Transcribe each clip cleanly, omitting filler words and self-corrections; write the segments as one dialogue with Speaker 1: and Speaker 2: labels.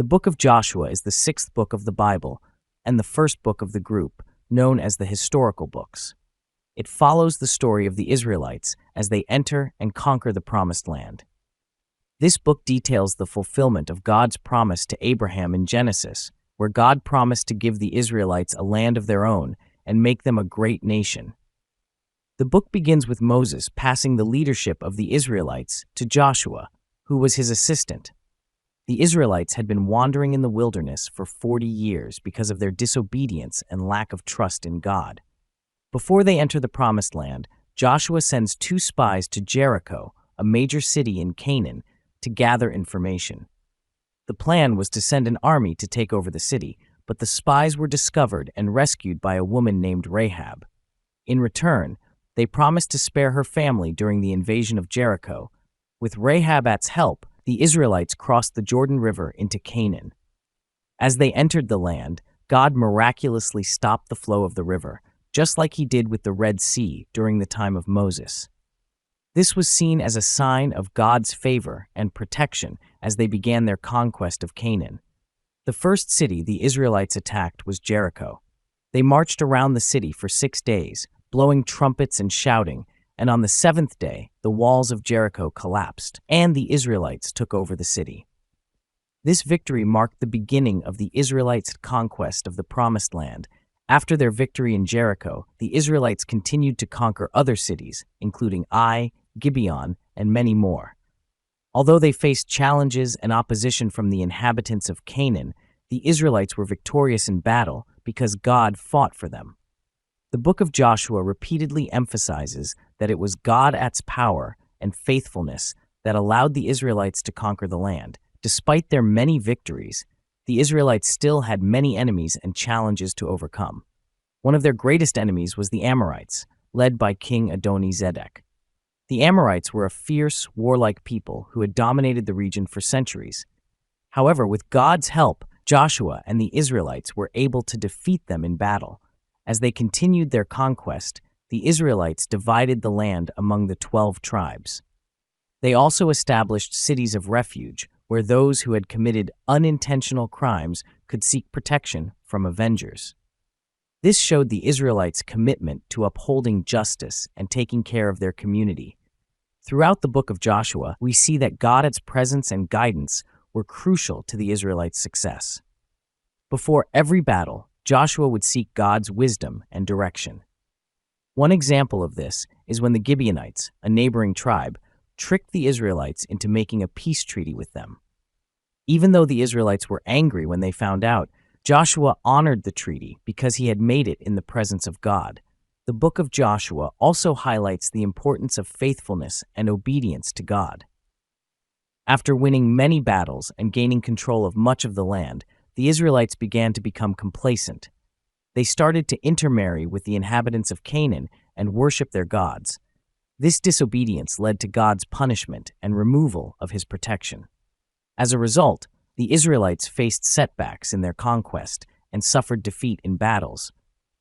Speaker 1: The book of Joshua is the sixth book of the Bible and the first book of the group, known as the historical books. It follows the story of the Israelites as they enter and conquer the Promised Land. This book details the fulfillment of God's promise to Abraham in Genesis, where God promised to give the Israelites a land of their own and make them a great nation. The book begins with Moses passing the leadership of the Israelites to Joshua, who was his assistant. The Israelites had been wandering in the wilderness for 40 years because of their disobedience and lack of trust in God. Before they enter the Promised Land, Joshua sends 2 spies to Jericho, a major city in Canaan, to gather information. The plan was to send an army to take over the city, but the spies were discovered and rescued by a woman named Rahab. In return, they promised to spare her family during the invasion of Jericho. With Rahab's help, the Israelites crossed the Jordan River into Canaan. As they entered the land, God miraculously stopped the flow of the river, just like he did with the Red Sea during the time of Moses. This was seen as a sign of God's favor and protection as they began their conquest of Canaan. The first city the Israelites attacked was Jericho. They marched around the city for 6 days, blowing trumpets and shouting, and on the 7th day, the walls of Jericho collapsed, and the Israelites took over the city. This victory marked the beginning of the Israelites' conquest of the Promised Land. After their victory in Jericho, the Israelites continued to conquer other cities, including Ai, Gibeon, and many more. Although they faced challenges and opposition from the inhabitants of Canaan, the Israelites were victorious in battle because God fought for them. The book of Joshua repeatedly emphasizes that it was God's power and faithfulness that allowed the Israelites to conquer the land. Despite their many victories, the Israelites still had many enemies and challenges to overcome. One of their greatest enemies was the Amorites, led by King Adoni-Zedek. The Amorites were a fierce, warlike people who had dominated the region for centuries. However, with God's help, Joshua and the Israelites were able to defeat them in battle. As they continued their conquest, the Israelites divided the land among the 12 tribes. They also established cities of refuge, where those who had committed unintentional crimes could seek protection from avengers. This showed the Israelites' commitment to upholding justice and taking care of their community. Throughout the book of Joshua, we see that God's presence and guidance were crucial to the Israelites' success. Before every battle, Joshua would seek God's wisdom and direction. One example of this is when the Gibeonites, a neighboring tribe, tricked the Israelites into making a peace treaty with them. Even though the Israelites were angry when they found out, Joshua honored the treaty because he had made it in the presence of God. The book of Joshua also highlights the importance of faithfulness and obedience to God. After winning many battles and gaining control of much of the land, the Israelites began to become complacent. They started to intermarry with the inhabitants of Canaan and worship their gods. This disobedience led to God's punishment and removal of his protection. As a result, the Israelites faced setbacks in their conquest and suffered defeat in battles.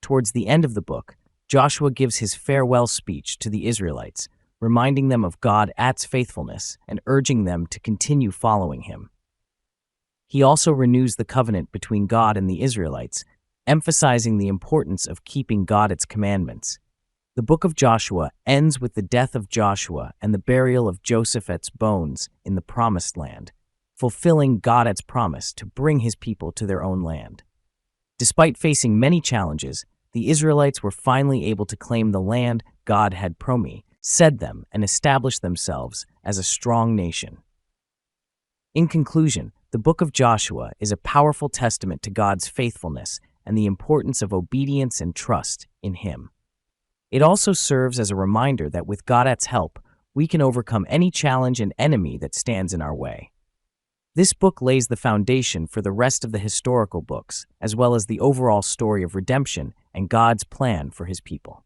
Speaker 1: Towards the end of the book, Joshua gives his farewell speech to the Israelites, reminding them of God's faithfulness and urging them to continue following him. He also renews the covenant between God and the Israelites, emphasizing the importance of keeping God's commandments. The book of Joshua ends with the death of Joshua and the burial of Joseph's bones in the Promised Land, fulfilling God's promise to bring his people to their own land. Despite facing many challenges, the Israelites were finally able to claim the land God had promised them and establish themselves as a strong nation. In conclusion, the book of Joshua is a powerful testament to God's faithfulness and the importance of obedience and trust in him. It also serves as a reminder that with God's help, we can overcome any challenge and enemy that stands in our way. This book lays the foundation for the rest of the historical books, as well as the overall story of redemption and God's plan for his people.